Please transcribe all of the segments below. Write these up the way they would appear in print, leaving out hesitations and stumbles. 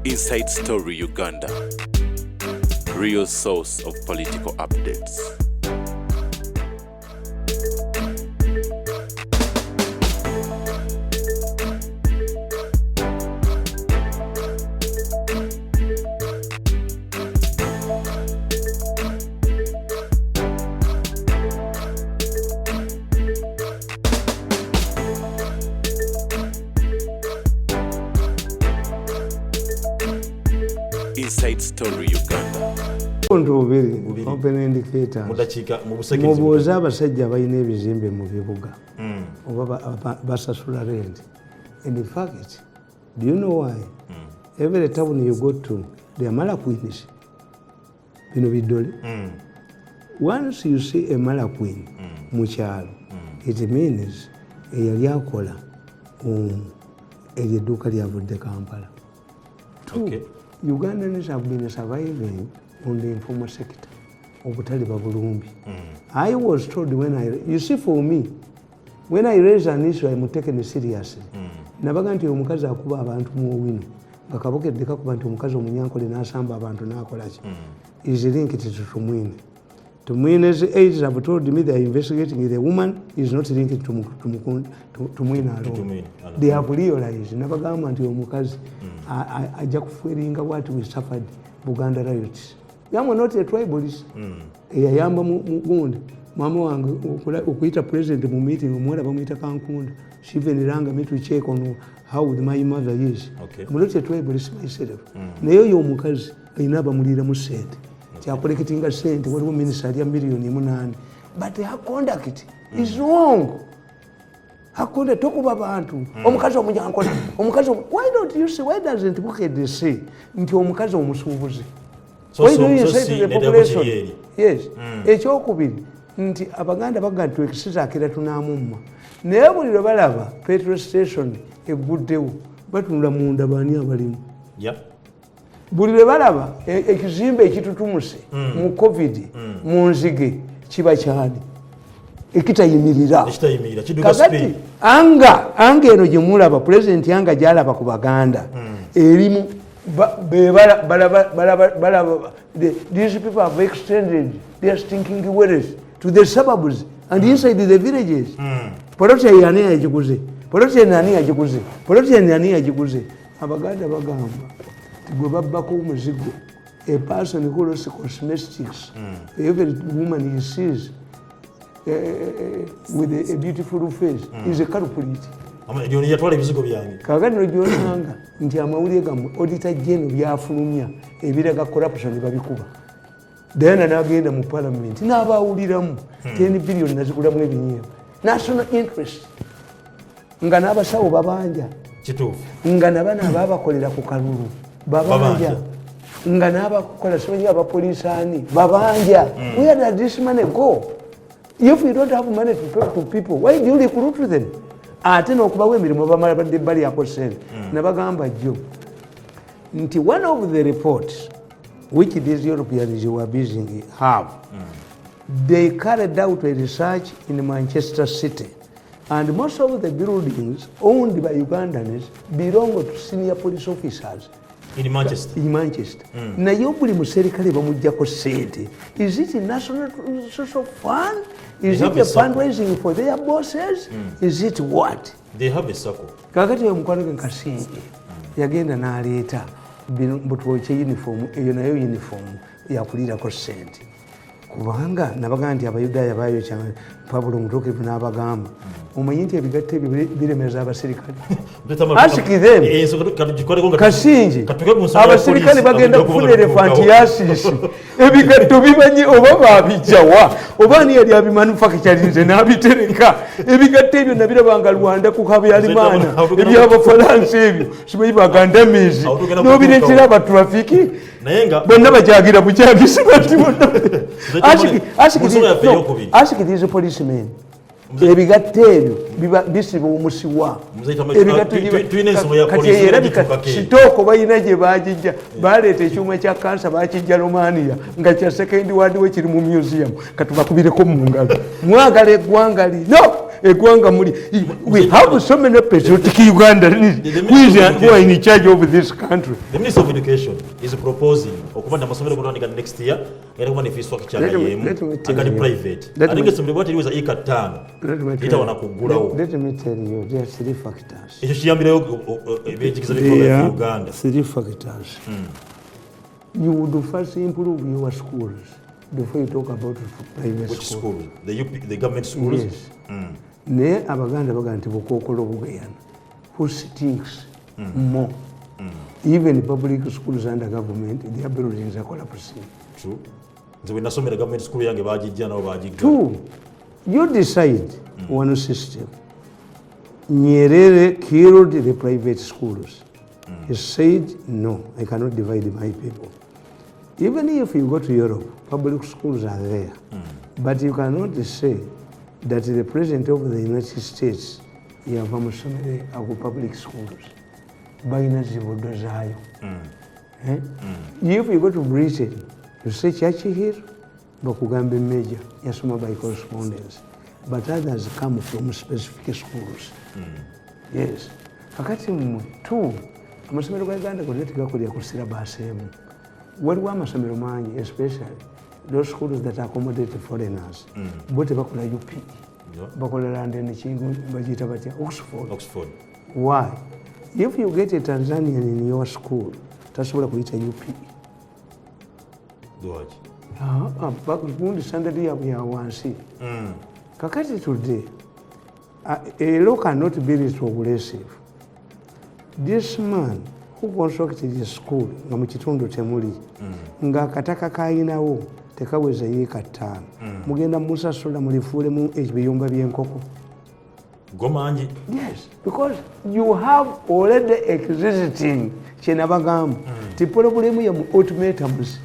Inside Story Uganda, real source of political updates. Inside Story Uganda. Open indicator. Mubuuza abasajja abalina ebizimbe mu bibuga oba basasula rent. In fact, do you know why? Every town you go to, there are malakwins. Bino bidole. Once you see a malakwin mu kyalo, it means eyali akola edduuka lyavudde Kampala. Okay. Ugandans have been surviving on the informal sector. Obutaliba bulumbi. I was told you see, for me, when I raise an issue, I'm taken seriously. Nabaga nti omukazi akuba abantu mu wino. Bakabokedde kakuba nti omukazi omunyankole n'asamba abantu n'akola ki. Is linked to Tumwine. Tumwine's aides have told me they are investigating the woman is not linked to Tumwine alone. They have realized nabagamba nti omukazi ajja kufueringa what we suffered Buganda riots. Yamwe not a tribalist. Eyayamba mugundi. Mama wange okuyita president mu meeting omwera bamuyita Kankunda. She even rang me to check on how my mother is. I'm not a tribalist myself. Naye yo omukazi ayina abamulira mu sente. Kyakoleketinga sente waliwo minister ya million 8. But her conduct is wrong. Hakonda tokuba abantu omukazi omunyankole omukazi why don't you say, why doesn't Bukede say nti omukazi omusuubuzi? Why do you say to the population? Yes. Ekyokubiri nti abaganda bagattu ekisiza akira tunamumma naye buli lwe balaba petrol station eguddewo batunula munda baani abalimu. Buli lwe balaba ekizimbe ekitutumuse mu covid mu nzige kiba kyani ekitayimirira kakati anga eno gye mulaba president anga gyalaba ku baganda erimu these people have extended their stinking wells to the suburbs and inside the villages. Poloti yani yagiguze, poloti nani yagiguze, poloti nani yagiguze. Abaganda bagamba gwe babbako omuzigo. A person who lost cosmetics, every woman he sees with a beautiful face is a culprit. Kakati nojyonanga nti amawulire gammwe auditor general byafulumya ebiraga corruption babikuba. Then n'agenda mu parliament n'abawuliramu 10 billion nazigulamu ebinyeebwa. National interest. Nga n'abasawo babanja. Kituufu. Nga n'abaana ababakolera ku kalulu babanja. Nga n'abakola sonya abapolisaani babanja. Where does this money go? If you don't have money to talk to people, why do you recruit them? Ate n'okubawo emirimu bamala badde bali yako sente. Nabagamba jjo nti one of the reports which these Europeans were busy have, they carried out a research in Manchester City, and most of the buildings owned by Ugandans belong to senior police officers. In Manchester. Naye buli muserikale bamuggyako sente. Is it a national social fund? Is it a fundraising for their bosses? Is it what? They have a circle. Kakati omukwano gwe Kasinge yagenda n'aleeta butwoke uniform, eyo nayo uniform yakulirako sente. Kubanga nabaga nti abayudaaya baayokya Pablo Omutuukivu n'abagamba omanyi nti ebigatta ebyo biremeza abaserikale. Ask them. Kasinge abaserikale bagenda kufuna elefantiasis ebigatto bimanyi oba baabijjawa oba ani yali abimanufacturinze n'abitereka ebigatto ebyo nabirabanga Rwanda ku Habyarimana ebyabafalansa ebyo simanyi bagandamizi n'obireetera abatrafiki bonna bajagira bujagisi bati bonna. Ask these policemen ebigatto ebyo bisiba omusiwa kati erabika kitooko balina gye bagijja baleeta ekyuma kya kansa bakijja Romania nga kya second world we kiri mu museum katubakubireko mu ngalo mwagala eggwanga lino eggwanga muli we have so many patriotic Ugandans who are in charge of this country. The Minister of Education is proposing okubanda amasomero gotandika next year era kuba nefiswa kikyala yemu akali private alinga somero bwati liweza ika 5 ita wanakugulawo. Let me tell you there are 3 factors. Ekyo kiyambirayo ebyejigiza bikola mu Uganda. 3 factors. You would first improve your schools before you talk about private Which schools? The government schools? Yes. Ne abaganda baga nti bukookolo bugeyana who stinks more. Even public schools under government, their buildings are collapsing. True. So when nasomera government school yange bajijja nabo bajigga. 2, you decide one system. Nyerere killed the private schools. He said, no, I cannot divide my people. Even if you go to Europe, public schools are there. But you cannot say that the President of the United States yava musomere ago public schools. Bayina zibodo zaayo. If you go to Britain, you say Churchill here, bakugambe major, yasoma by correspondence. But others come from specific schools. Yes. Kakati mu 2, amasomero ga Uganda gakulira ku syllabus emu. Waliwo amasomero mangi, especially those schools that accommodate foreigners. Bote bakola UP. Bakola London Chingu, bajita batya Oxford. Why? If you get a Tanzanian in your school, tasobola kuyita UP. Lodge. Bakundi standard yaabwe ya wansi. Kakati today, a law cannot be retrogressive. This man who constructed his school nga mu kitundu temuli nga akataka kayinawo tekaweza yeeka 5 mugenda musasula mulifuulemu ebiyumba by'enkoko. Gomanji. Yes, because you have already existing kyenabagamba ti problemu ya mu ultimatums.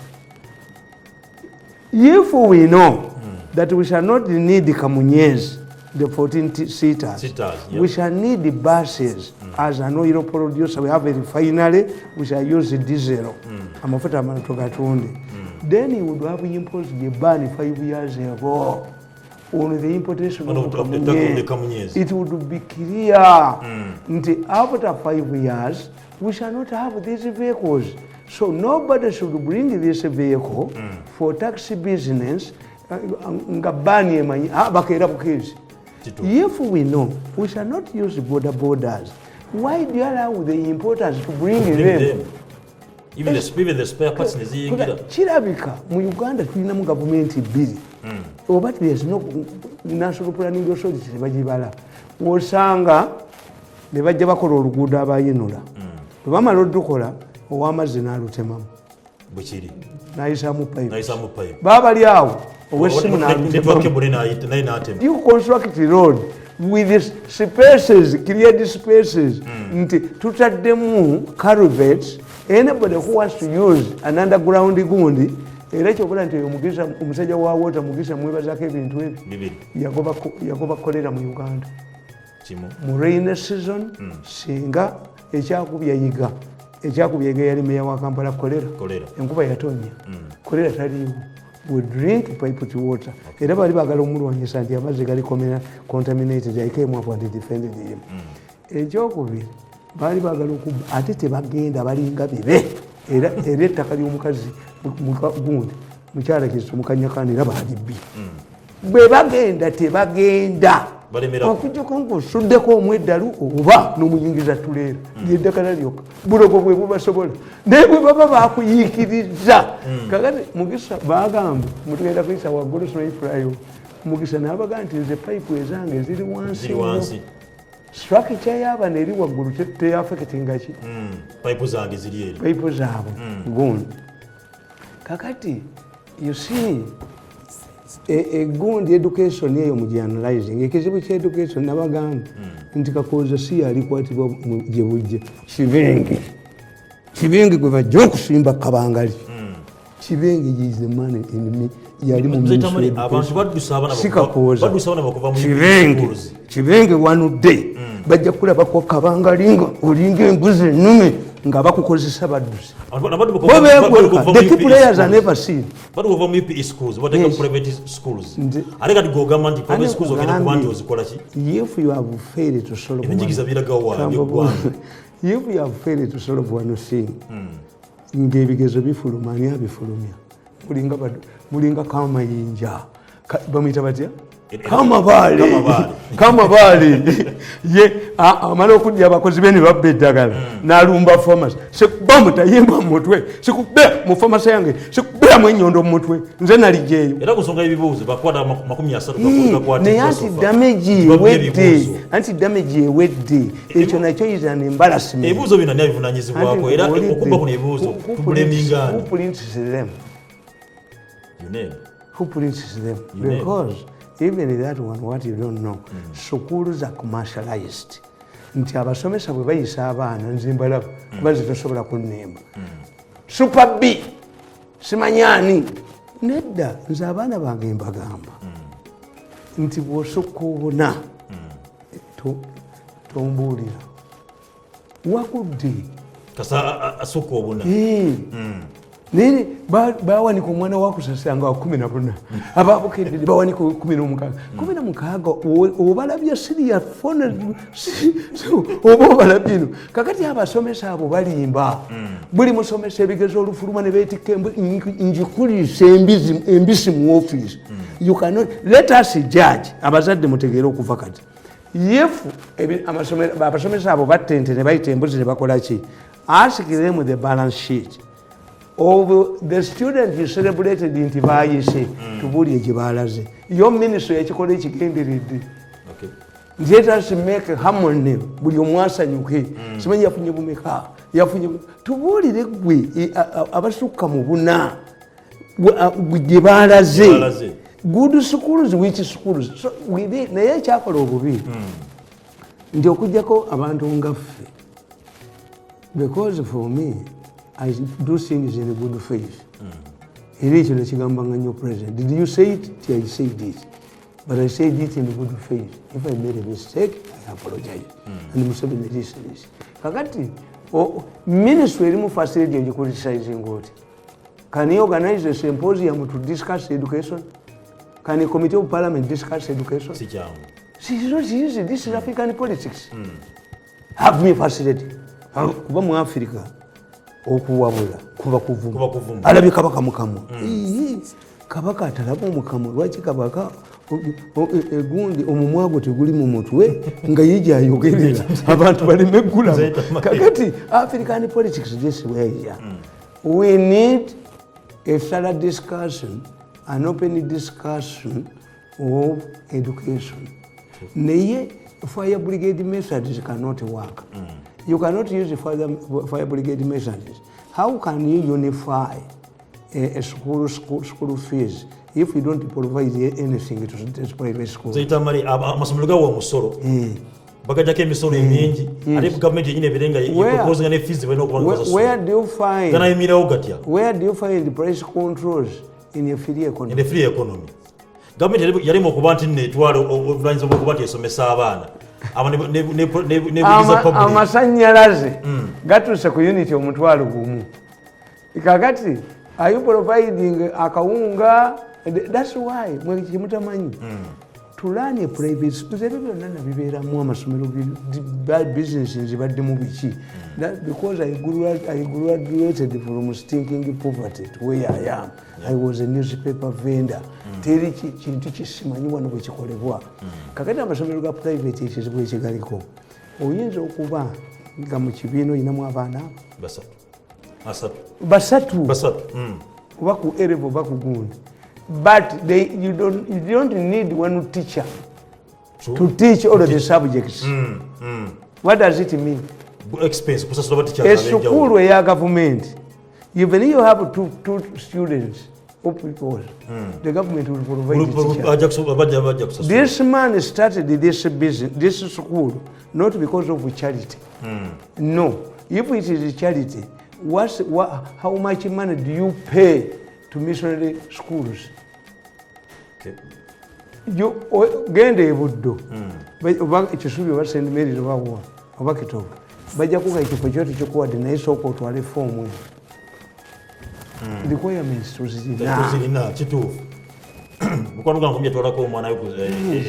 If we know that we shall not need Kamunyezi, the 14-seaters, we shall need the buses as an oil producer. We have a refinery, we shall use diesel. Amafuta amanatogatunde. Then you would have imposed the ban 5 years ago on the importation of Kamunyezi. It would be clear that after 5 years, we shall not have these vehicles. So nobody should bring this vehicle for taxi business. If we know we shall not use borders, why do you allow the importers to bring them? Even the spare parts is Chirabika, mu Uganda tulina mu government bill. But there's no national planning authority bagibala. Osanga ne bajja bakola oluguudo abayinula. Bwe bamala oddukola ow'amazzi n'alutemamu. Bukiri. Nayisamu pipe. Babali awo ow'essimu n'alutemamu. You construct the road with spaces, create spaces. Nti tutaddemu culverts. Anybody who wants to use an underground gundi era kyokola nti omusajja wa water Mugisha mwebazaako ebintu ebyo yagoba kolera mu Uganda mu rainy season singa ekyakubya yiga yali meya wa Kampala kolera enkuba yatonya kolera taliiwo we drink piped water era bali baagala omulwanyisa nti amazzi gali contaminated I came up and defended him. Ekyokubiri bali baagala okubba ate tebagenda balinga bibe era ettaka ly'omukazi gundi mukyala Kristo mukanyakandi era balibbi bwe bagenda tebagenda okujjako ng'osuddeko omweddalu oba n'omuyingiza tuleera lyeddagala lyokka bulogo bwe bubasobola naye bwe baba bakuyiikiriza kakati Mugisa bagamba mutugenda kuyisa waggulu soifulayo Mugisa n'abaga nti nze payipu ezange ziri wansi structure y'abaana eri waggulu teyafeketinga ki payipu zange ziri eri payipu zaabwe gundi kakati you see gundi education eyo mu generalizing ekizibu kya education nabagamba nti Kakooza si yalikwatibwa gye bujje Kibengi gwe bajja okusimba Kabangali Kibengi is the man yali mu ministry abantu badusabana bakuva mu kibenge wanudde bajja kulabako kabangalinga olinga embuzi ennume nga bakukozesa baddusi the key players are never seen baduva mu UPE schools bateka private schools ale kati gogamba nti private schools ogenda kubandi ozikola ki if you have failed to solve ebijigiza biragawa if you have failed to solve one thing ngebigezo bifuluma ani abifulumya mulinga kamayinja bamuyita batya kamabale ye amala okudya abakozi be ne babba eddagala n'alumba farmers sekubamutayimba mu mutwe sikubera mu farmers yange sikuberamu ennyondo mu mutwe nze nalijeeyo era kusonga ebibuuzo bakwata 30 naye anti damage ewedde ekyo nakyo is an embarrassment ebibuuzo bino ani abivunanyizibwako era okubba kuno ebibuuzo kubulemingani who prints them who prints them because even that one what you don't know schools are commercialized nti abasomesa bwe bayisa abaana nze mbalaba bazi tosobola kunnemba super B simanyani nedda nze abaana bange mbagamba nti bw'osukkuubuna tombuulira wakudde kasa asukkuubuna naye bawanika omwana wakusasanga wa 14 ababukedde bawanika 16 obalabye siriya fone oba obalabye ino kakati abasomesa abo balimba buli musomesa ebigezo olufuluma ne beetikka njikuliisa embisi mu office you cannot let us judge abazadde mutegeere okuva kati if abasomesa abo battente ne bayita embuzi ne bakola ki ask them the balance sheet of the student you celebrated nti bayise tubuulire gye baalaze yo ministry ekikola ekigenderedde let us make harmony buli omwasanyuke simanyi yafunye bumeka yafunye tubuulire gwe abasukka mu buna gye baalaze good schools which schools so naye ekyakola obubi nti okugjako abantu ngaffe because for me I do things in a good faith. Era ekyo nekigambanga nnyo president. Did you say it? I said it. But I said it in good faith. If I made a mistake, I apologize. And Museveni listens. Kakati, ministry erimu facility of criticizing what? Can you organize a symposium to discuss education? Can a committee of parliament discuss education? See, it's not easy. This is African politics. Have me facility. Kuba mu Africa. Okuwabula kuba kuvuma alabye kabaka mukamwa kabaka atalaba omukamwa lwaki kabaka egundi omumwago teguli mu mutwe nga yijja ayogerera abantu baleme gulamu kakati African politics this way we need a thorough discussion an open discussion of education naye fire brigade methods cannot work. You cannot use the fire brigade methods. How can you unify a school fees if you don't provide anything to the private school? Tamale amasomero gawo omusoro. Bagajako emisoro emingi ate government yenyine ebirenga proposing ne fees beno okubanza. Where do you find? Kana yimirawo gatya? Where do you find the price controls in a free economy? In a free economy. Government yalimo okuba nti netwala obuvanyizibwa okuba nti esomesa abaana. Amasanyalaze gatuse ku unity omutwalo gumu kakati are you providing akawunga that's why mwekimutamanyi tulanye private schools ebyo byonna nabibeeramu amasomero business nzibadde mu biki because I graduated from stinking poverty to where I am. I was a newspaper vendor. Teri kintu kisimanyi wano bwe kikolebwa kakati amasomero ga private ekizibu ekigaliko oyinza okuba nga mu kibiina oyinamu abaana basatu kuba ku erevo oba ku gundi but you don't need one teacher to teach all of the subjects. What does it mean? Expense kusasula teacher esukulu eya government even if you have two students or people, the government will provide the teacher. This man started this business, this school, not because of charity. No. If it is charity, how much money do you pay to missionary schools? genda ebuddo oba ekisubi oba St. Mary's obawa oba Kitovu bajja kuwa ekifo kyoti kikuwadde naye sooka otwale foomu requirements tuzirina kituufu mukwano gwange kumyatwalako omwana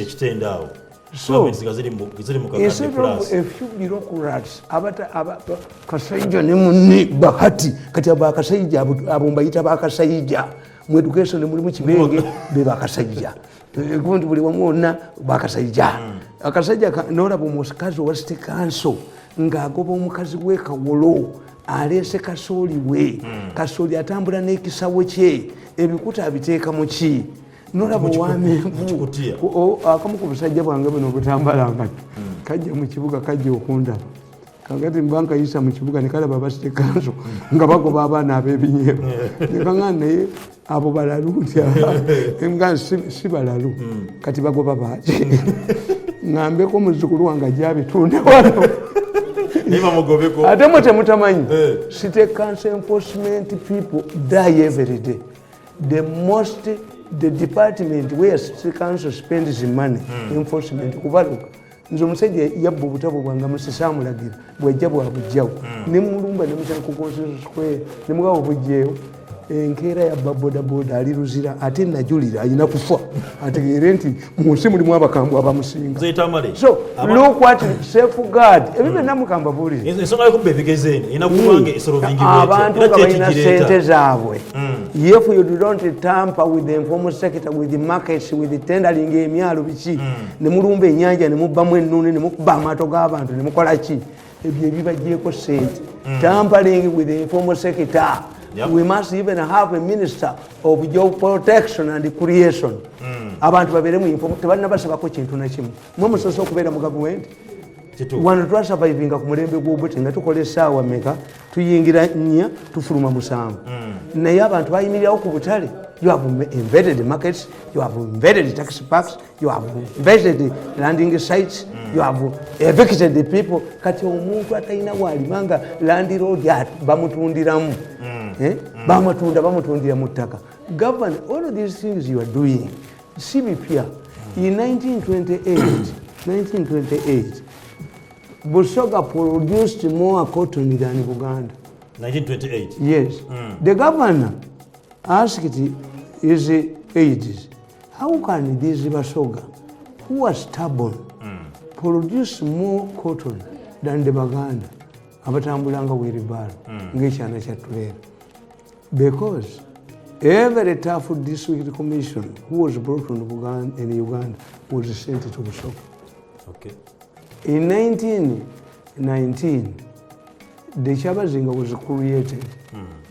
ekitende awo so instead of a few bureaucrats Kasajja ne munne Bahati kati abakasajja abo mbayita bakasajja mu education mulimu kibenge be bakasajja gundi buli wamu wonna bakasajja akasajja n'olaba omukazi owa City Council ng'agoba omukazi we Kawolo aleese kasooli we kasooli atambula n'ekisawo kye ebikuta abiteeka mu ki n'olaba owamenvu akamu ku busajja bwange buno obutambala ngati kajja mu kibuga kajja okundaba kakati mbanka yisa mu kibuga ne kalaba City Council nga bagoba abaana ab'ebinyeebwa nekanga naye abo balalu nti nga si balalu kati bagoba baaki ngambeko muzzukulu wange ajabitunde wano ate mwe temutamanyi City Council enforcement people die every day. The department where City Council spends money enforcement kubaluka nze omusajja yabba obutabo bwange musisaamulagira bwajja bwabujjawo ne mulumba ne mukyala ku Constitution Square ne mugawo bujjeewo enkeera yabba bodaboda ali luzira ate najulira alina kufa ategeere nti mu nsi mulimu abakambwe abamusinga so look what safeguard ebyo byonna mukamba buulire abantu nga balina sente zaabwe if you don't tamper with the informal sector with the markets with the tendering emyalo biki ne mulumba ennyanja ne mubbamu ennuni ne mukuba amaato g'abantu ne mukola ki ebyo ebibaggyeko sente tampering with the informal sector. We must even have a minister of job protection and creation. Abantu babere mu info tebalina basabako kintu na kimu. Mwe musoso okubeera mu government. Wano twasurvivinga ku mulembe gw'obwete nga tukola essaawa meka tuyingira nnya tufuluma musanvu. Naye abantu bayimirirawo ku butale. You have invaded markets, you have invaded taxi parks, you have invaded landing sites, you have evicted the people. Kati omuntu atalina waalimanga landlord bamutundiramu. Bamutundira mu ttaka. Governor, all of these things you are doing, CBPR, in 1928, Busoga produced more cotton than Uganda. 1928? Yes. The governor asked his aides, how can this Busoga, who are stubborn, produce more cotton than the Baganda? Abatambulanga wheelbarrow, ng'ekyana kyatulera. Because every tough district commission who was brought in Uganda was sent to Busoga. Okay. In 1919, the Chabazinga was created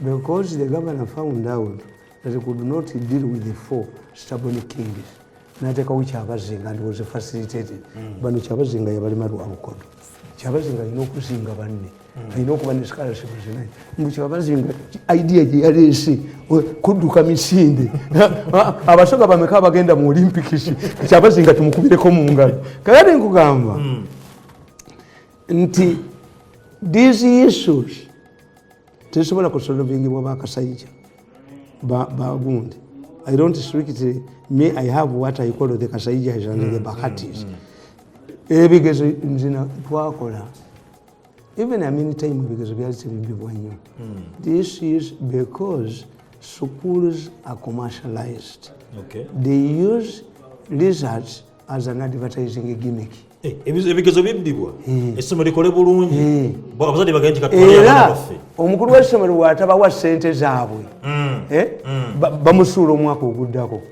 because the governor found out that he could not deal with the 4 stubborn kings. Nateka Chabazinga and was facilitated. But Chabazinga yabali maru abukodo. Chabazinga inokuzinga banne. Ayinokuba ne scholarship zinayi. Mu Chabazinga idea gye yalese kudduka misinde. Abasoga bameka bagenda mu Olympics. Chabazinga tumukubireko mu ngalo. Kale nkugamba. Nti these issues tesobola kusolvingibwa bakasajja bagundi. I don't strictly me, I have what I call the Kasajjas and the Bahatis. Because nzina twakola even a many time because byali bibibwa nnyo. This is because schools are commercialized. Okay. They use research as an advertising gimmick. Ebigezo bibibwa essomero likole bulungi abazadde bagenda katwala baffe omukulu w'essomero watabawa ssente zaabwe bamusuula omwaka oguddako.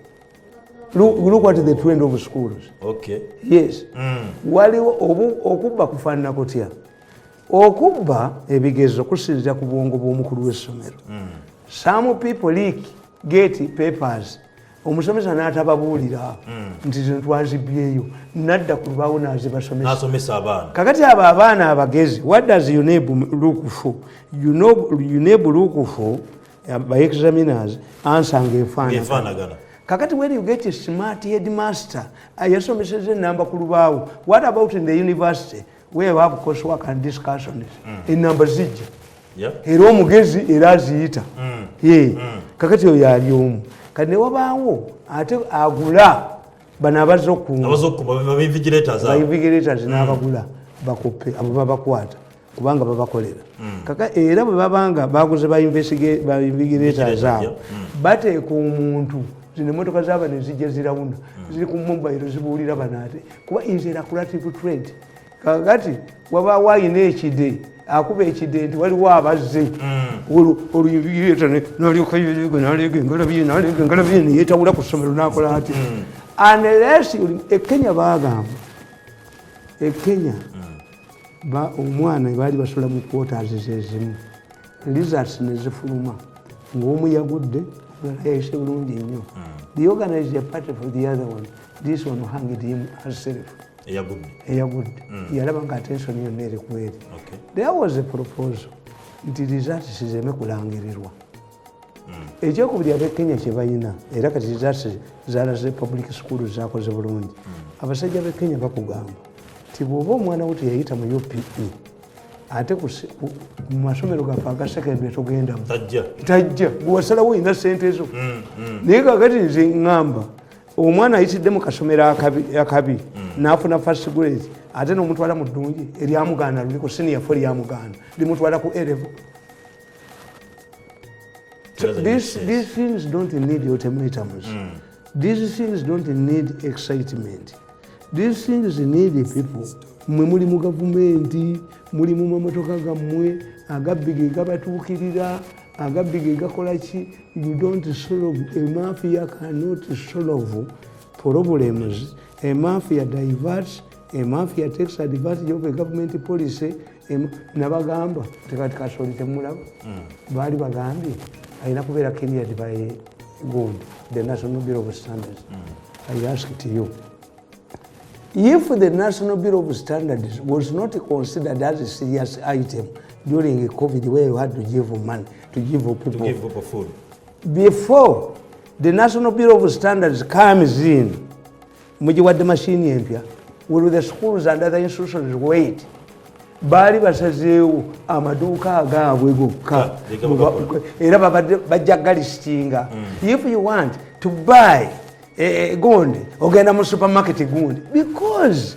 Look at the trend of schools. Okay. Yes. Waliwo okubba kufaanana kutya. Okubba ebigezo kusinziira ku bwongo bw'omukulu w'essomero. Some people get papers. Omusomesa n'atababuulira nti zino twazibyeyo nadda ku lubaawo n'azibasomesa abaana. Kakati abo abaana abagezi, what does UNEB look for? UNEB look for by examiners ansanga efaanagana. Kakati when you get a smart headmaster yasomeseza enamba ku lubaawo, what about in the university where you have coursework and discussions? Enamba zijja era omugezi era aziyita. Kakati oyo ali omu. kati ne wabaawo ate agula bano abazokubainvigirators n'abagula bakupe abo babakwata kubanga babakolera kaka era bwe babanga baguze bainvigirators abo bateeka omuntu zino emotoka zaba nezijja zirawunda ziri ku mobile zibuulira banaate kuba interactive trade kakati wabaawo ayina ekide akuba ekide nti waliwo abazze oluyinvigiratnalyokaengalabiye neyetawula ku ssomero nakola ati unless ekenya bagamba ekenya omwana baali basula mu quarters zezimu lizards nezifuluma ng'omu yagudde yayise bulungi nnyo the organized a party for the other one this one hanged him herself eyagudde yalaba nga attention yonna eri ku eri there was a proposal nti results zireme kulangirirwa ekyokubiri ab'ekenya kye balina era kati results zalaze public schools zakoze bulungi abasajja b'ekenya bakugamba ti bw'oba omwana wo teyayita mu UPE ate mu masomero gaffe aga secondary togendamu tajja gwewasalawo olina sente ezo naye kakati nze ŋŋamba omwana ayitidde mu kasomero akabi n'afuna first grade ate n'omutwala mu ddungi eryamugaana luliko senior fo eryamugaana limutwala ku A-level. These things don't need ultimatums. These things don't need excitement. These things need people. Mwe muli mu gavumenti, muli mu mamotoka gammwe, agabbi gabatuukirira, agabbi gakola ki. You don't solve, a mafia cannot solve problems. A mafia diverts, a mafia takes advantage of a government policy. Nabagamba, tekati kasoli temulaba. Baali bagambye, ayina kubeera cleared by GOND, the National Bureau of Standards. I asked you, if the National Bureau of Standards was not considered as a serious item during COVID, where you had to give money, to give people food, before the National Bureau of Standards comes in, mujiwadde machine empya, will the schools and other institutions wait? Baali basazeewo amaduuka agaabwe gokka era bajja galistinga. If you want to buy gundi ogenda mu supermarket gundi because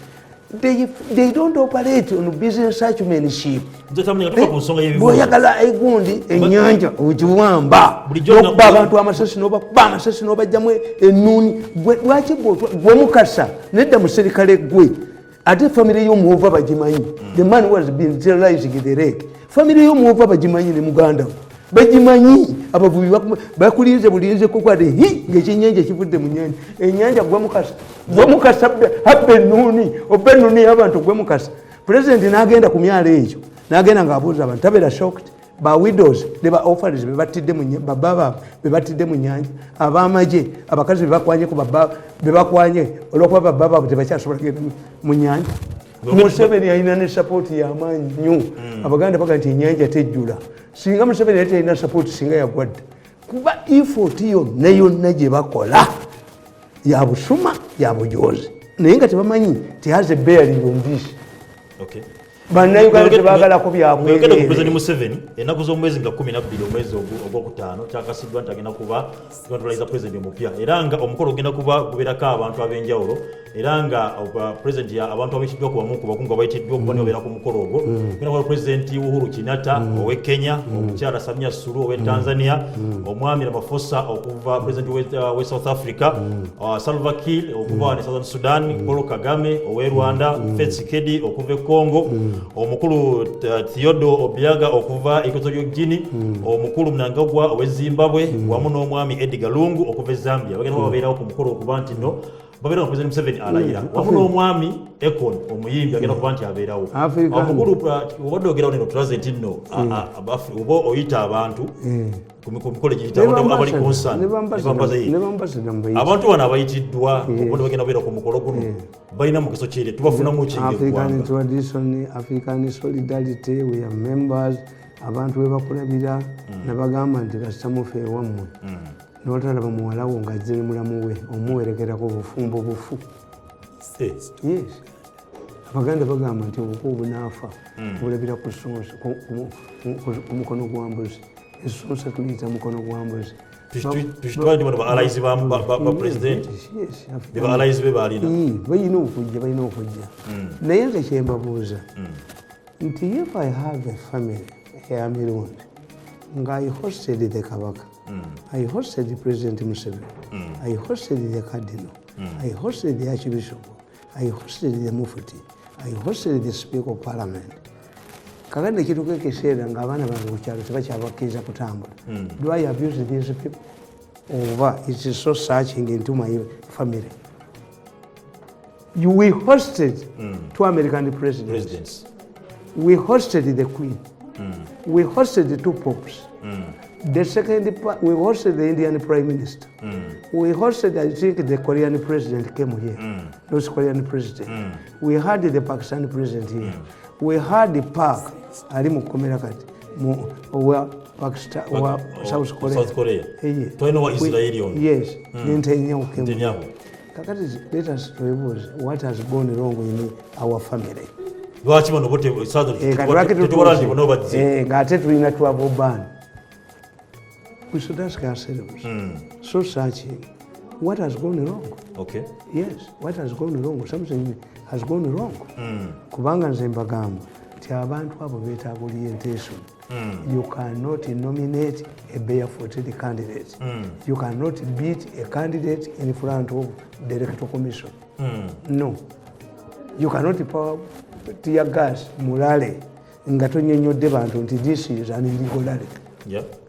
they don't operate on business acumenship. Bw'oyagala egundi ennyanja ogiwamba n'okuba abantu amasasi n'obakuba amasasi n'obajjamu ennuuni lwaki gw'omukasa nedda muserikale gwe ate family y'omuwova bagimanyi. The man was being terrorizing the lake. Family y'omuwova bagimanyi ne muganda bagimanyi abavubi bakulinze bulinze kukwate ng'ekyennyanja kivudde mu nnyanja ennyanja gwemukasa habba ennuuni oba ennuuni y'abantu gwemukasa. President n'agenda ku myalo egyo n'agenda ng'abuuza abantu tabeera shocked ba widows ne ba orphans baba bebatidde mu nnyanja ab'amagye abakazi bebakwanye olw'okuba baba baabwe tebakyasobola kugenda mu nnyanja. Museveni alina ne sappooti y'amaanyi nnyo. Abaganda baga nti ennyanja tejjula. Singa Museveni yali talina sappooti singa yagwadde kuba effort yonna gye bakola ya busuma ya bujozi naye nga tebamanyi tihaze bearing on this. Bannayuganda tebaagalako byabwerere. President Museveni ennaku z'omwezi nga 12 omwezi ogwokutaano kyakasiddwa nti agenda kuba centralizer president omupya era nga omukolo ogenda kuba gubeerako abantu ab'enjawulo era nga president abantu abayitiddwa ku bamu ku bakungu abayitiddwa okuba nibabeera ku mukolo ogwo genda kuba president Uhuru Kenyatta ow'e Kenya, omukyala Samia Suluhu ow'e Tanzania, omwami Ramaphosa okuva president w'e South Africa, Salva Kiir okuva ne Southern Sudan, Paul Kagame ow'e Rwanda, Felix Tshisekedi okuva e Congo, omukulu Theodore Obiaga okuva Equatorial Guinea, omukulu Mnangagwa ow'e Zimbabwe wamu n'omwami Edgar Lungu okuva e Zambia. Bagenda babeerawo ku mukolo okuba nti no babeera nga President Museveni alayira wamu n'omwami Ekon omuyimbi agenda kuba nti abeerawo. Omukulu obadde ogerawo neno tulaze nti nno oba oyita abantu ku mikolo giyitawo abali concern abantu bano abayitiddwa okuba bagenda babeera ku mukolo guno balina mugaso ki tubafunamu ki? African tradition, African solidarity, we are members. Abantu we bakulabira nabagamba nti kasita mufe ewammwe n'otalaba muwalawo ng'azze ne mulamu we omuwerekerako bufumbo bufu. Yes. Abaganda bagamba nti obuko obunaafa bulabira ku mukono gwa mbuzi. Essunsa tuliyita mukono gwa mbuzi. tushitwala ndi bano ba allies ba president be ba allies be balina balina okujja naye nze kyembabuuza nti if I have a family ya Mirundi nga I hosted the Kabaka, I hosted the President Museveni, I hosted the Cardinal, I hosted the Archbishop, I hosted the Mufti, I hosted the Speaker of Parliament. Kakati nekituuka ekiseera ng'abaana bange ku kyalo tebakyabakkiriza kutambula. Do I abuse these people? Over it is so searching into my family. We hosted two American presidents. We hosted the Queen. We hosted the two popes. The second, we hosted the Indian Prime Minister. We hosted, I think, the Korean president came here. North Korean president. We had the Pakistani president here. We had the Park, Ali Mukomera kati, Pakistan, South Korea. South Korea. Toino wa Israeli on. Yes. Netanyahu. Kakati, let us review what has gone wrong in our family. Lwaki bano bote tetubala ndi bono badze. Ng'ate tulina twabobana. We should ask ourselves. So searching, what has gone wrong? Okay. Yes, what has gone wrong? Something has gone wrong. Kubanga nze mbagamba nti abantu abo beetaaga orientation. You cannot nominate a barefooted candidate. You cannot beat a candidate in front of the electoral commission. No. You cannot pour tear gas mulale nga tonyonyodde bantu nti this is an illegal rally.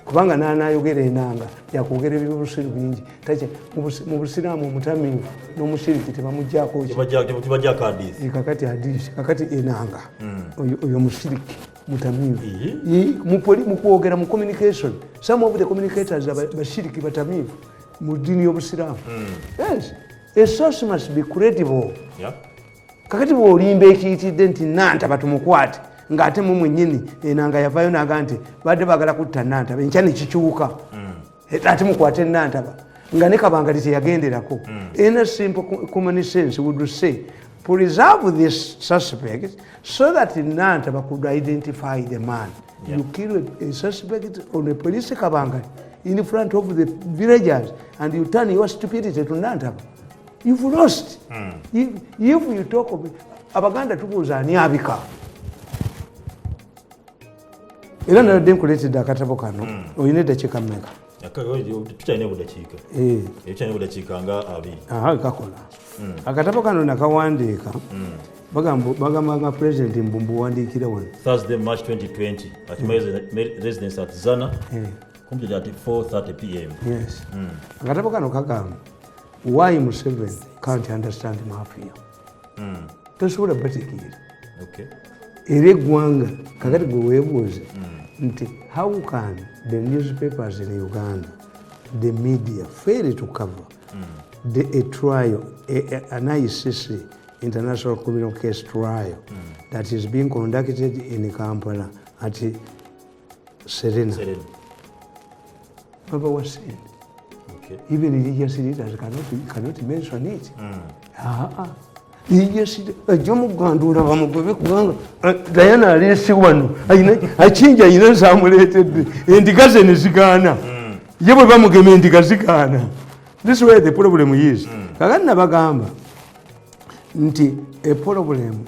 Kubanga n'anayogera enanga yakwogera ebyobusiru bingi mu busiraamu omutamiivu n'omushiriki tebamuggyako kakati hadisi kakati enanga oyo mushiriki mutamiivu mu kwogera mu communication. Some of the communicators bashiriki batamiivu mu ddiini y'obusiraamu. Yes, a source must be credible. Kakati bw'olimba ekiyitidde nti nantaba tumukwate ng'ate mu mwennyini enanga yavaayo naga nti badde baagala kutta nantaba enkya ne kikyuka ate mukwate nantaba nga ne kabangali teyagenderako. In a simple common sense would say preserve this suspect so that nantaba could identify the man. You kill a suspect on a police kabangali in front of the villagers and you turn your stupidity to nantaba. You've lost. If you talk of Abaganda tubuuza ani abika. Era nabadde nkuleetedde akatabo kano olina eddakiika mmeka? Tukyalina buddakiika. Tukyalina buddakiika nga 2. Kakola. Akatabo kano nakawandiika bagamba nga President Mbumbu wandiikira wano. Thursday, March 2020 at my residence at Zana. Completed at 4:30 p.m. Yes. Akatabo kano kagamba why Museveni can't understand mafia. Tosobola bategeera. Okay. Era eggwanga kakati gwe weebuuze nti how can the newspapers in Uganda, the media fail to cover a trial, an ICC, International Criminal Case trial that is being conducted in Kampala at Serena. Papa was saying. Even religious leaders cannot mention it. Religious Jomugandura Vamugobe Kubanga Diana Alessi wano achinja ayina zamuleetedde endiga ze ne zigaana ye bwe bamugema endiga zigaana. This way the problem is kakati nabagamba nti a problem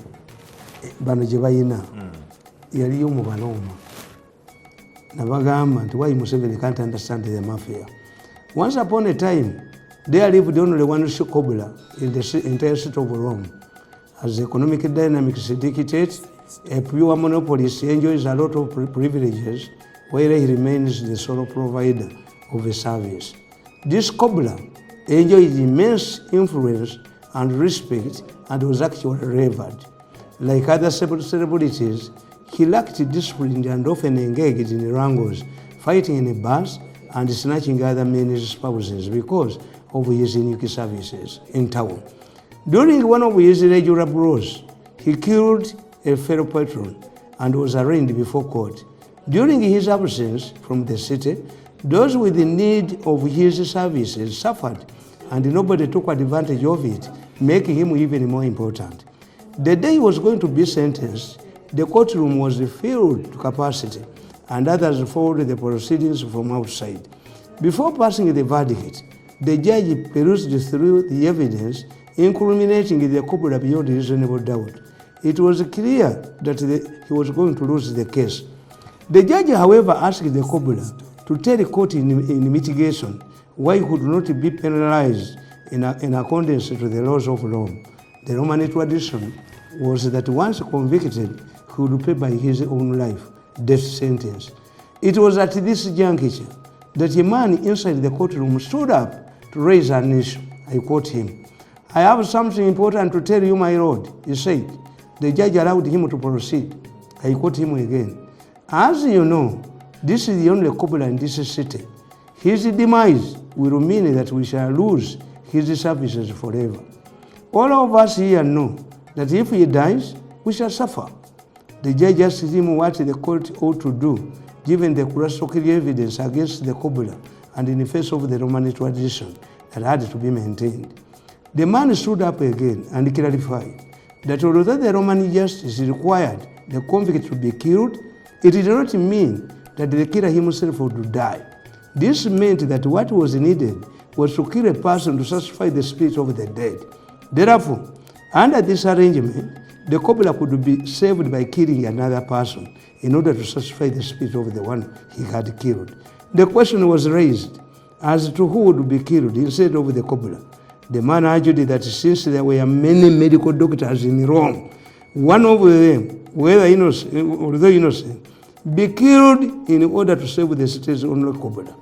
bano gye bayina yaliyo mu banooma nabagamba nti why Museveni can't understand the mafia. Once upon a time, there lived only one Shikobla in the entire city of Rome. As the economic dynamics dictate, a pure monopolist enjoys a lot of privileges, while he remains the sole provider of a service. This Kobla enjoyed immense influence and respect and was actually revered. Like other celebrities, he lacked discipline and often engaged in wrangles, fighting in bars, and snatching other men's spouses because of his unique services in town. During one of his regular brawls, he killed a fellow patron and was arraigned before court. During his absence from the city, those with the need of his services suffered, and nobody took advantage of it, making him even more important. The day he was going to be sentenced, the courtroom was filled to capacity, and others followed the proceedings from outside. Before passing the verdict, the judge perused through the evidence, incriminating the cobra beyond reasonable doubt. It was clear that he was going to lose the case. The judge, however, asked the cobra to tell the court in mitigation why he could not be penalized in accordance to the laws of Rome. The Roman tradition was that once convicted, he would pay by his own life, death sentence. It was at this juncture that a man inside the courtroom stood up to raise an issue. I quote him. "I have something important to tell you, my lord," he said. The judge allowed him to proceed. I quote him again. "As you know, this is the only cobra in this city. His demise will mean that we shall lose his services forever. All of us here know that if he dies, we shall suffer." The judge asked him what the court ought to do, given the crystal clear evidence against the cobra and in the face of the Roman tradition that had to be maintained. The man stood up again and clarified that although the Roman justice required the convict to be killed, it did not mean that the killer himself would die. This meant that what was needed was to kill a person to satisfy the spirit of the dead. Therefore, under this arrangement, the cobra could be saved by killing another person in order to satisfy the spirit of the one he had killed. The question was raised as to who would be killed instead of the cobra. The man argued that since there were many medical doctors in Rome, one of them, whether innocent, although innocent, be killed in order to save the city's only cobra.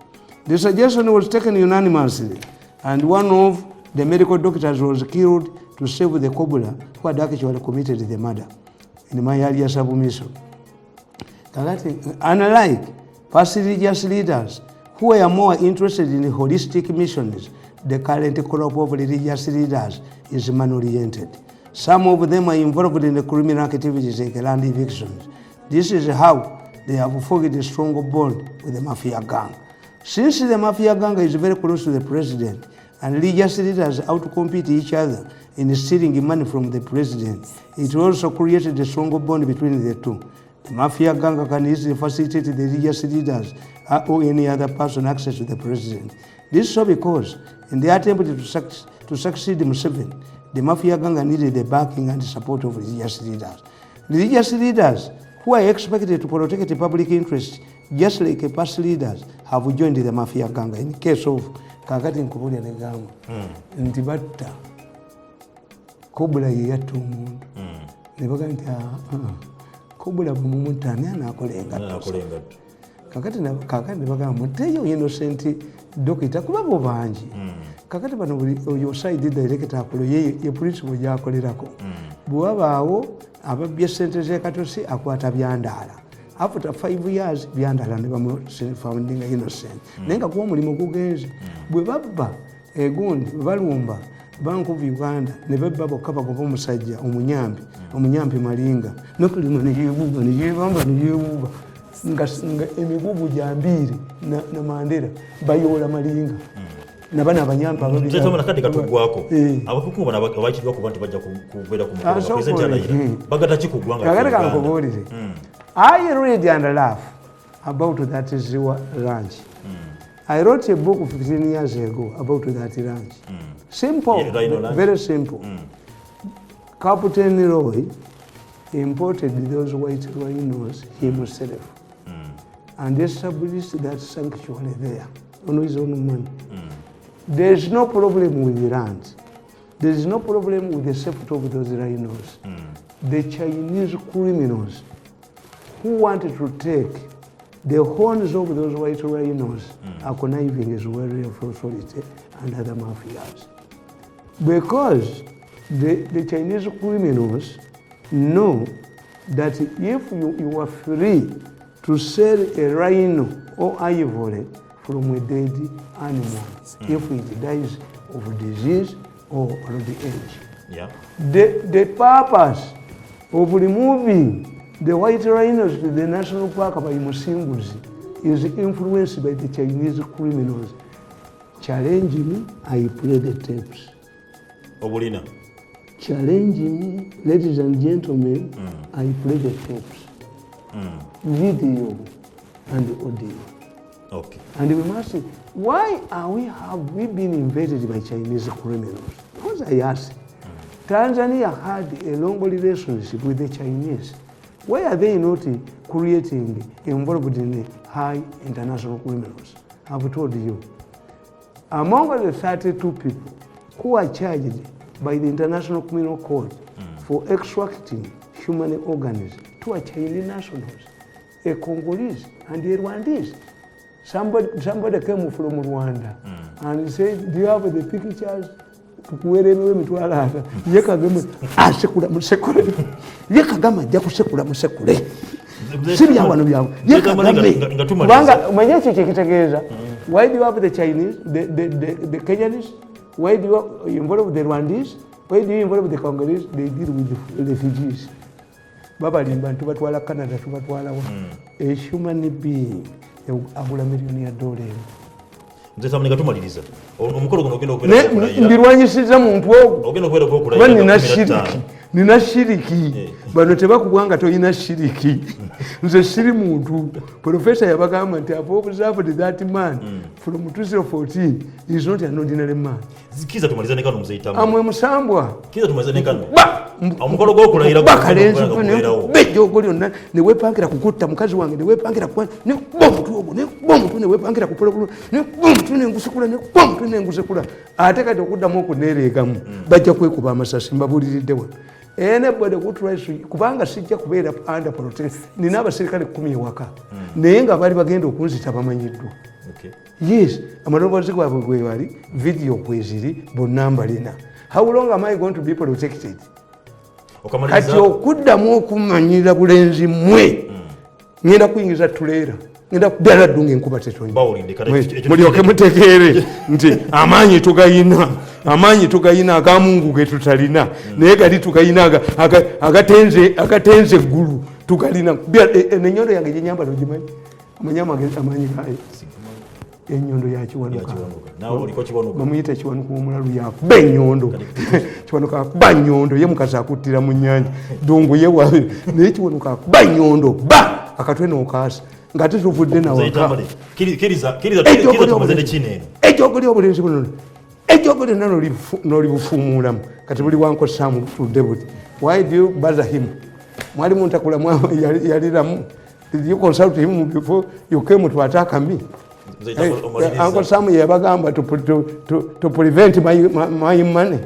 The suggestion was taken unanimously, and one of the medical doctors was killed to save the cobra who had actually committed the murder. In my earlier submission, unlike past religious leaders who were more interested in holistic missions, the current crop of religious leaders is man-oriented. Some of them are involved in the criminal activities like land evictions. This is how they have forged a strong bond with the mafia gang. Since the mafia gang is very close to the president and religious leaders outcompete each other in stealing money from the president, it also created a strong bond between the two. The mafia gang can easily facilitate the religious leaders or any other person access to the president. This is so because in the attempt to succeed Museveni, the mafia gang needed the backing and support of religious leaders. Religious leaders who are expected to protect the public interest, just like past leaders, have joined the mafia gang. In case of kakati nkubuli anegama, ntibatta cobra yeyatta omuntu. Nebaga nti cobra bumumuta ani anakolenga. Kakati nebaga muteyo innocent dokita kuba bo bangi. Kakati bano oyo side director akolo ye principal yakolerako. Bwabaawo ababye sente z'ekatosi akwata byandaala. After 5 years byandaala ne bamu founding innocent. Naye nga kuba omulimu gugenze. Bwe babba egundi balumba Bank of Uganda ne babba bokka bagoba omusajja omunyampi Malinga. Nokulima ne yebamba nga emigubu gyambiri na Mandela bayola Malinga. Nabana abanyampi ababiri zetamana kadi katugwako abakukuba nabakirwa ku bantu bajja kubeera ku mukolo president alayira bagata kikugwanga kagata kankobolire. I read and laugh about that Ziwa ranch. I wrote a book 15 years ago about that ranch. Simple, very simple. Captain Roy imported those white rhinos himself and established that sanctuary there on his own money. There is no problem with the land. There is no problem with the safety of those rhinos. The Chinese criminals who wanted to take the horns of those white rhinos are conniving as well with authority and other mafias. Because the Chinese criminals know that if you are free to sell a rhino or ivory from a dead animal, if it dies of disease or old age. The purpose of removing the white rhinos to the national park by Musinguzi is influenced by the Chinese criminals. Challenge me, I play the tapes. Obulina. Challenge me, ladies and gentlemen, I play the tapes. Video and audio. Okay. And we must say, why have we been invaded by Chinese criminals? Because I ask, Tanzania had a long relationship with the Chinese. Why are they not creating, involved in high international criminals? I've told you. Among the 32 people who are charged by the International Criminal Court for extracting human organs, 2 are Chinese nationals, a Congolese and a Rwandese. Somebody came from Rwanda and said, do you have the pictures? Tukuwerewe mitwala hata. Yekagama asekula musekule. Yekagama ajja kusekula musekule. Sibya wano byawo. Yekagama. Banga mwenye kitegeeza. Why do you have the Chinese, the Kenyans? Why do you involve the Rwandese? Why do you involve the Congolese? They deal with the refugees. Baba limba tubatwala Canada tubatwala wa. A human being agula million ya dollars. Nze samuleka tumaliriza. Omukolo guno ogenda okwera okulayira. Ndirwanyisiza muntu ogwo. Ogenda okwera okulayira. Nina shiriki. Bano tebakubwanga toyina shiriki. Nze siri muntu. Professor yabagamba nti I've observed that man from 2014 is not an ordinary man. Zikiza tumaliza ne kano muzeyitamu. Amwe musambwa. Kiza tumaliza ne kano. Omukolo gw'okulayira gw'okulayira bejjo lyonna ne weepangira kukutta mukazi wange ne weepangira kwa ne bomutu ogwo ne bomutu ne weepangira kupologolo ne bomutu ne ngusekula ne bomutu ne ngusekula ate kati okuddamu okuneereegamu bajja kwekuba amasasi mbabuuliridde wano. Anybody who tries to kubanga sijja kubeera under protection nina abasirikale 10 ewaka naye nga bali bagenda okunzita bamanyiddwa. Yes, amaloboozi gwabwe gwe wali video kweziri bonna mbalina. How long am I going to be protected? Kati okuddamu okumanyira bulenzi mwe ngenda kuyingiza tuleera ngenda kuddala ddunga enkuba tetonnya mulyoke mutegeere nti amaanyi tugayina agamungu ge tutalina naye gali tugayina agatenze eggulu tugalina. Enyondo yange gyenyambala ogimanyi amanyi amaanyi gayo enyondo yakiwanuka bamuyita ekiwanuka omulalu yakuba enyondo kiwanuka akuba nyondo ye mukazi akuttira mu nnyanja dungu ye wabe naye kiwanuka akuba nyondo ba akatwe n'okaasa nga tetuvudde nawaka ekyogoli obulenzi buno ekyogoli nno nolibufuumuulamu kati buli wankosaamu butudde buti. Why do you bother him? Mwali muntakula yaliramu. Did you consult him before you came to attack me? Uncle Sam yabagamba to prevent my money.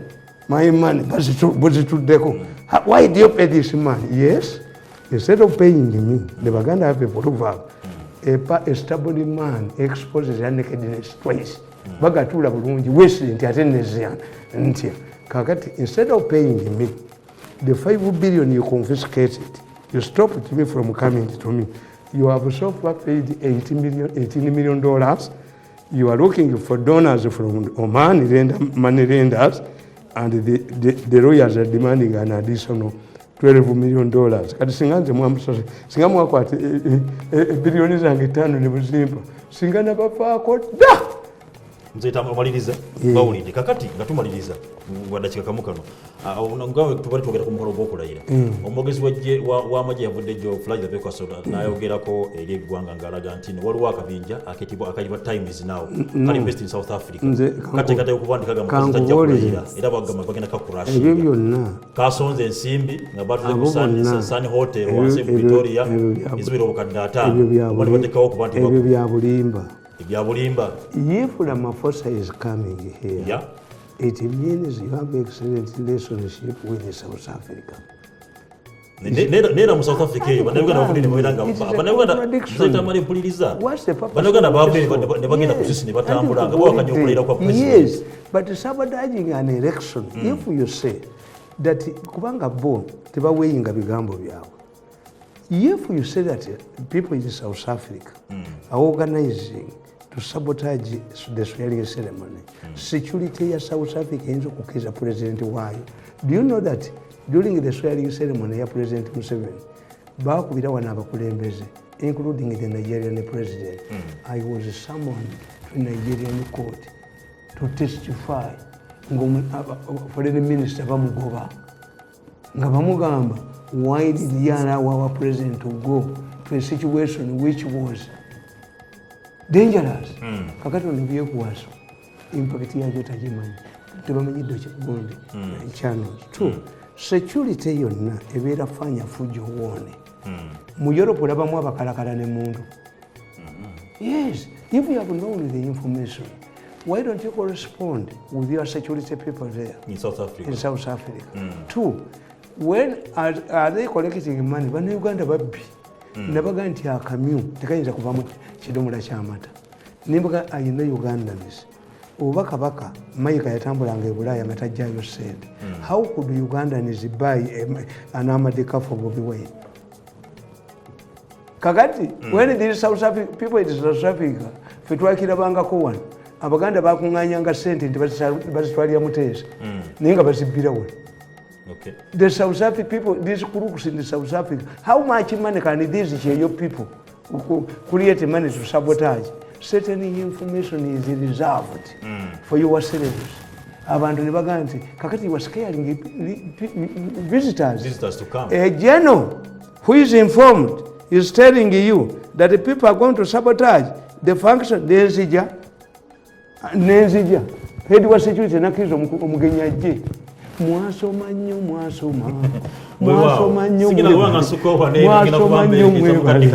Why do you pay this man? Yes, instead of paying me, the Baganda have a proverb: a stubborn man exposes his nakedness twice. Bagatula bulungi wesi nti atenezia nti kakati instead of paying me the 5 billion you confiscated, you stopped me from coming to me. You have so far paid $18 million. You are looking for donors from Oman, money lenders, and the lawyers are demanding an additional $12 million. Kati singanze mwamusose singa mwakwata bilioni zange 5 ne buzimba singa nabafaako da nzeta amaliriza bawulidde kakati nga tumaliriza wadakika kamu kano ngawe tubali twogera ku mukolo gw'okulayira omwogezi w'amagye yavudde jo Flash Pekoso n'ayogerako eri eggwanga ng'alaga nti waliwo akabinja akayitibwa Times Now kali based in South Africa kateekateeka okubandikaga mukazi tajja kulayira era bagamba bagenda kakurasha ebyo byonna kasonze ensimbi nga batuze ku Sun Hotel wansi mu Victoria izibira obukadde ataano obali batekawo okuba nti ebyo bya bulimba. If Ramaphosa is coming here, it means you have excellent relationship with South Africa. Nera mu South Africa eyo banayuganda bafudde ne baweranga Tamale mpuliriza banayuganda babe ne bagenda ku sisi ne batambula nga bawakanya okulayira kwa president. Yes, but sabotaging an election if you say that kubanga bo tebaweyinga bigambo byabwe. If you say that people in South Africa are organizing to sabotage the swearing ceremony, security ya South Africa inzo kukiza president wayo. Do you know that during the swearing ceremony ya President Museveni, bakubira wana abakulembeze, including the Nigerian president, I was summoned to Nigerian court to testify. Foreign minister bamugoba. Nga bamugamba, why did you allow our president to go to a situation which was dangerous kakati ono byekuwaso impact yakyo tagimanyi tebamanyidde gundi channels. Two, security yonna ebeera fanya fujo woone mu Europe olabamu abakalakala ne muntu. Yes, if you have known the information, why don't you correspond with your security people there in South Africa? In South Africa. Two, when are they collecting money? Bano Uganda babbi nabaga nti akamyu tekayinza kuvamu kidomola ky'amata nimbaga ayina Ugandans oba kabaka mayika yatambulanga e Bulaaya nga tajjayo sente. How could Ugandans buy an armored car for Bobi Wine? Kakati when these South African people in South Africa fetwakirabangako wano abaganda bakuŋŋaanyanga sente nti bazitwalira muteesa naye nga bazibbira wano. Okay. The South African people, these crooks in the South Africa, how much money can these your people create money to sabotage? Certain information is reserved for your celebrities. Abantu ne baga nti kakati was scaring visitors to come. A general who is informed is telling you that the people are going to sabotage the function. Nenzija head wa security nakizo omugenyi ajje mwasoma nnyo mwasoma nnyo